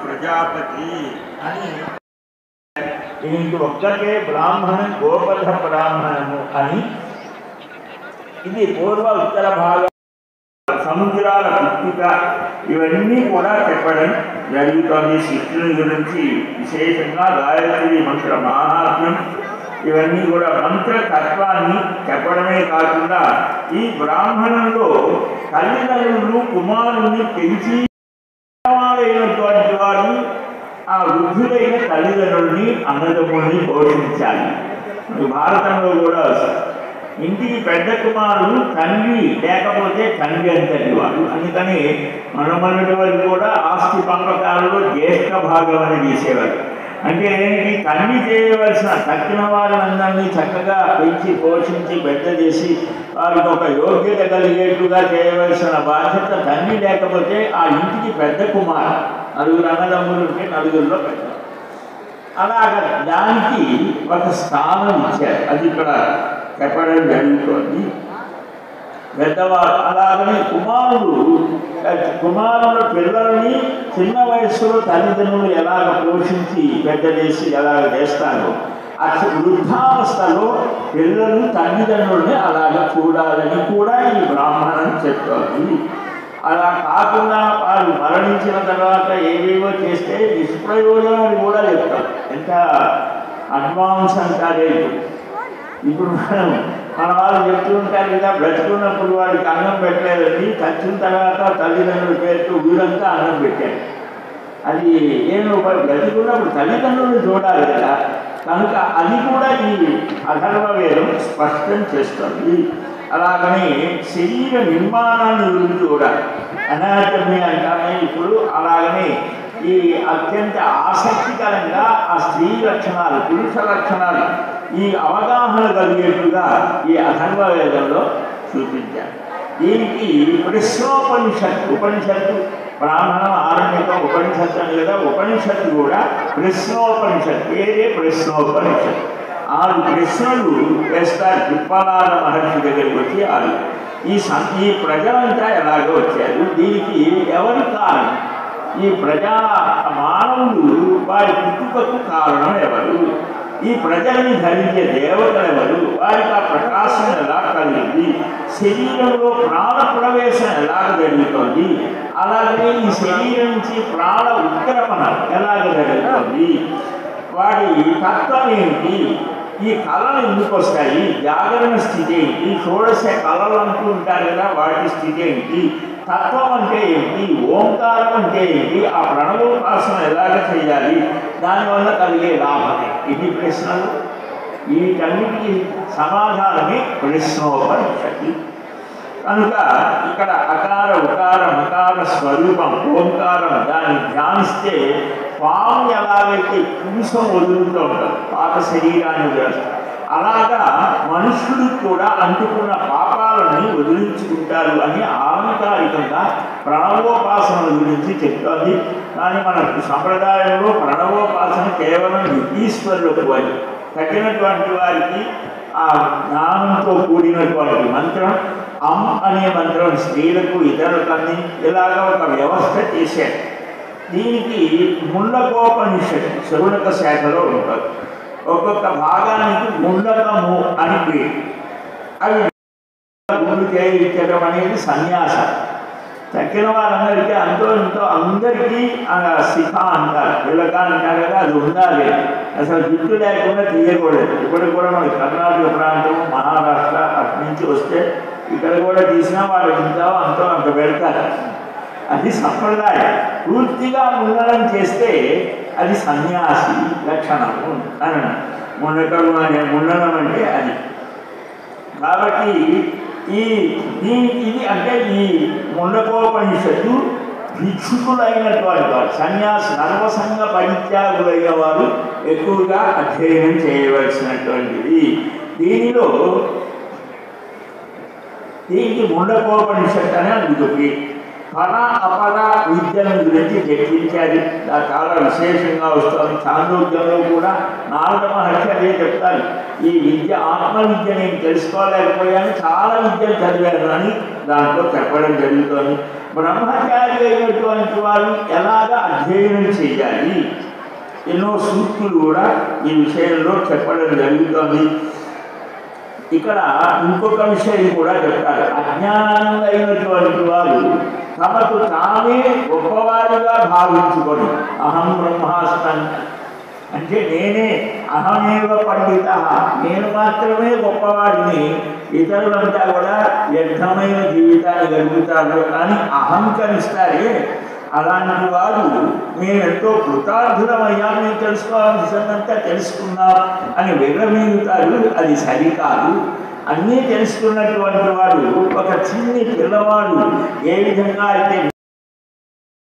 ప్రజాపతి అని దీనికి ఒక్కటే బ్రాహ్మణం గోపథ బ్రాహ్మణము అని ఇది పూర్వ ఉత్తర భాగం సముద్రాల పుట్టిక ఇవన్నీ కూడా చెప్పడం జరుగుతోంది. శిష్యుని గురించి విశేషంగా గాయత్రి మంత్ర మహాత్మ్యం ఇవన్నీ కూడా మంత్ర తత్వాన్ని చెప్పడమే కాకుండా ఈ బ్రాహ్మణంలో తల్లిదండ్రులు కుమారుణ్ణి పెంచి అయినటువంటి వారు ఆ వృద్ధులైన తల్లిదండ్రుల్ని అన్నదమ్ముల్ని పోషించాలి. భారతంలో కూడా ఇంటికి పెద్ద కుమారుడు తండ్రి లేకపోతే తండ్రి అంతటి వాడు. అందుకని మనమన్నటి వారు కూడా ఆస్తి పంపకాలలో జ్యేష్ఠ భాగం అని తీసేవారు. అంటే ఈ తండ్రి చేయవలసిన తక్కిన వారినందరినీ చక్కగా పెంచి పోషించి పెద్ద చేసి వారికి ఒక యోగ్యత కలిగేట్టుగా చేయవలసిన బాధ్యత తండ్రి లేకపోతే ఆ ఇంటికి పెద్ద కుమారు. నలుగురు అన్నదమ్ములు ఉంటే నలుగురిలో పెద్ద. అలాగ దానికి ఒక స్థానం ఇచ్చారు. అది ఇక్కడ చెప్పడం జరుగుతోంది. పెద్దవారు అలాగని కుమారుల పిల్లల్ని చిన్న వయస్సులో తల్లిదండ్రులు ఎలాగ పోషించి పెద్ద చేసి ఎలాగ చేస్తారో వృద్ధావస్థలో పిల్లలు తల్లిదండ్రుల్ని అలాగ చూడాలని కూడా ఈ బ్రాహ్మణం చెప్తోంది. అలా కాకుండా వారు మరణించిన తర్వాత ఏవేవో చేస్తే నిష్ప్రయోజనం అని కూడా చెప్తారు. ఎంత అడ్వాన్స్ అంటారే. ఇప్పుడు మన వాళ్ళు చెప్తూ ఉంటారు కదా, బ్రతుకున్నప్పుడు వాడికి అన్నం పెట్టలేదండి, చచ్చిన తర్వాత తల్లిదండ్రుల పేరుతో ఊరంతా అన్నం పెట్టారు. అది ఏమో బ్రతుకున్నప్పుడు తల్లిదండ్రులు చూడాలి కదా. కనుక అది కూడా ఈ అథర్వ వేదం స్పష్టం చేస్తుంది. అలాగని శరీర నిర్మాణాన్ని గురించి కూడా అనాటమీ అంటామే ఇప్పుడు. అలాగని ఈ అత్యంత ఆసక్తికరంగా ఆ స్త్రీ లక్షణాలు పురుష లక్షణాలు ఈ అవగాహన కలిగేట్టుగా ఈ అథర్వ వేదంలో చూపించారు. దీనికి ఉపనిషత్తు బ్రాహ్మణం ఆరణ్యకం ఉపనిషత్తు అని కదా, ఉపనిషత్తు కూడా ప్రశ్నోపనిషత్తు, పేరే ప్రశ్నోపనిషత్తు. 6 ప్రశ్నలు వేస్తారు పిప్పలాద మహర్షి దగ్గరికి వచ్చి. ఈ ప్రజలంతా ఎలాగో వచ్చారు, దీనికి ఎవరి కారణం? ఈ మానవులు వారి పుట్టుకకు కారణం ఎవరు? ఈ ప్రజల్ని ధరించే దేవతలు ఎవరు? వారికి ఆ ప్రకాశం ఎలా కలిగింది? శరీరంలో ప్రాణ ప్రవేశం ఎలాగ జరుగుతుంది? అలాగే ఈ శరీరం నుంచి ప్రాణ ఉత్క్రమణ ఎలాగ జరుగుతుంది? వాడి తత్వం ఏంటి? ఈ కళలు ఎందుకు వస్తాయి? జాగరణ స్థితి ఏంటి? షోడశ కళలు అంటూ ఉంటారు కదా, వాటి స్థితి ఏంటి? తత్వం అంటే ఏంటి? ఓంకారం అంటే ఏంటి? ఆ ప్రణవోపాసన ఎలాగ చేయాలి? దానివల్ల కలిగే లాభమే. ఇన్ని ప్రశ్నలు, వీటన్నిటికీ సమాధానమే ప్రశ్నోపనిషత్తు. కనుక ఇక్కడ అకార ఉకార మకార స్వరూపం ఓంకారం, దాన్ని ధ్యానిస్తే పాము ఎలాగైతే పురుషం వదులుతూ ఉంటారు పాత శరీరాన్ని వదిలేస్తారు, అలాగా మనుషులు కూడా అంటుకున్న పాపాలని వదిలించుకుంటారు అని ఆలంకారికంగా ప్రణవోపాసన గురించి చెప్తోంది. కానీ మన సంప్రదాయంలో ప్రణవోపాసన కేవలం యోగీశ్వరులకు అని తగినటువంటి వారికి ఆ జ్ఞానంతో కూడినటువంటి మంత్రం అనే మంత్రం స్త్రీలకు ఇతరులకన్నీ ఇలాగ ఒక వ్యవస్థ చేశారు. దీనికి ముండకోపనిషత్తు శౌనక శాఖలో ఉంటుంది. ఒక్కొక్క భాగానికి ముండకము అని పేరు. అవి గుండు చేయించడం అనేది సన్యాసం. తక్కిన వారందరికీ ఇంతో అందరికీ శిఖ అంటారు, పిల్లక అంటారు కదా, అది ఉండాలి. అసలు జుట్టు లేకుండా తీయకూడదు. ఇప్పుడు కూడా మనకి కర్ణాటక ప్రాంతం, మహారాష్ట్ర అటు నుంచి వస్తే ఇక్కడ కూడా తీసినా వాళ్ళు అంత పెడతారు. అది సంప్రదాయం. పూర్తిగా ముండనం చేస్తే అది సన్యాసి లక్షణము అని ముండనం అంటే అది. కాబట్టి ఇది అంటే ఈ ముండకోపనిషత్తు భిక్షుకులైనటువంటి వారు, సన్యాసి సర్వసంగ పరిత్యాగులైన వారు ఎక్కువగా అధ్యయనం చేయవలసినటువంటిది. దీనికి ముండకోపనిషత్తు అని అందుకు పర అపర విద్యల గురించి చర్చించారు. చాలా విశేషంగా వస్తుంది. చాంద్రోగ్యంలో కూడా నారద మహర్షి అదే చెప్తారు, ఈ విద్య ఆత్మవిద్య నేను తెలుసుకోలేకపోయాను, చాలా విద్యలు చదివాను అని దాంట్లో చెప్పడం జరుగుతుంది. బ్రహ్మచారి అయినటువంటి వారు ఎలాగ అధ్యయనం చేయాలి, ఎన్నో సూక్తులు కూడా ఈ విషయంలో చెప్పడం జరుగుతుంది. ఇక్కడ ఇంకొక విషయం కూడా చెప్తారు. అజ్ఞానంగా వారు తమకు తామే గొప్పవారిగా భావించుకొని అహం బ్రహ్మాస్మి అంటే నేనే అహమేవ పండిత, నేను మాత్రమే గొప్పవాడిని, ఇతరులంతా కూడా వ్యర్థమైన జీవితాన్ని గడుపుతారు అని అహంకరిస్తారే, అలాంటి వారు మేమెంతో కృతార్థులమయ్యా, మేము తెలుసుకోవాల్సిందంతా తెలుసుకున్నాం అని విర్రవీగుతారు. అది సరికాదు. అన్నీ తెలుసుకున్నటువంటి వాడు ఒక చిన్ని పిల్లవాడు ఏ విధంగా అయితే